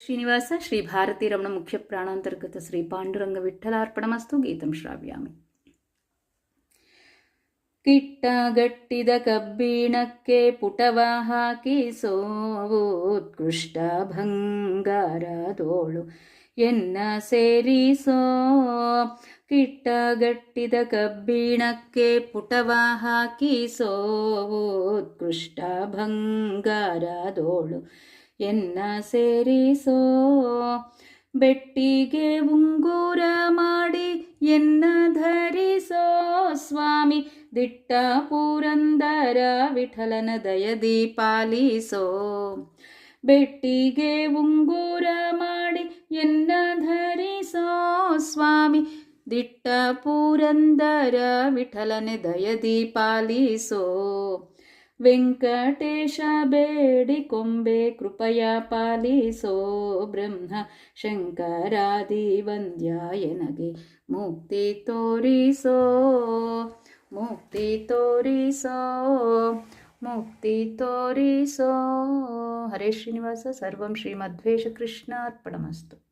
ಶ್ರೀನಿವಾಸ ಶ್ರೀ ಭಾರತೀ ರಮಣ ಮುಖ್ಯ ಪ್ರಾಣಾಂತರ್ಗತ ಶ್ರೀ ಪಾಂಡುರಂಗ ವಿಠಲಾರ್ಪಣಮಸ್ತು. ಗೀತಂ ಶ್ರಾವ್ಯಾಮಿ. ಕಿಟ್ಟಗಟ್ಟಿದ ಕಬ್ಬಿಣಕ್ಕೆ ಪುಟವ ಹಾಕಿಸೋ ಉತ್ಕೃಷ್ಟ ಬಂಗಾರದೋಳು ಎನ್ನ ಸೇರಿಸೋ. ಕಿಟ್ಟಗಟ್ಟಿದ ಕಬ್ಬಿಣಕ್ಕೆ ಪುಟವ ಹಾಕಿಸೋ ಉತ್ಕೃಷ್ಟ ಬಂಗಾರದೋಳು ಎನ್ನ ಸೇರಿಸೋ. ಬೆಟ್ಟಿಗೆ ಉಂಗುರ ಮಾಡಿ ಎನ್ನ ಧರಿಸೋ ಸ್ವಾಮಿ, ದಿಟ್ಟ ಪುರಂದರ ವಿಠಲನ ದಯದಿ ಪಾಲಿಸೋ. ಬೆಟ್ಟಿಗೆ ಉಂಗುರ ಮಾಡಿ ಎನ್ನ ಧರಿಸೋ ಸ್ವಾಮಿ, ದಿಟ್ಟ ಪುರಂದರ ವಿಠಲನ ದಯದಿ ಪಾಲಿಸೋ. ವೆಂಕಟೇಶ ಬೇಡಿಕೊಂಬೆ ಕೃಪಯ ಪಾಲಿಸೋ. ಬ್ರಹ್ಮ ಶಂಕರಾದಿ ವಂದ್ಯಾಯನಗೆ ಮುಕ್ತಿ ತೋರಿಸೋ. ಮುಕ್ತಿ ತೋರಿಸೋ, ಮುಕ್ತಿ ತೋರಿಸೋ. ಹರೇ ಶ್ರೀನಿವಾಸ. ಸರ್ವಂ ಶ್ರೀಮಧ್ವೇಶ ಕೃಷ್ಣಾರ್ಪಣಮಸ್ತು.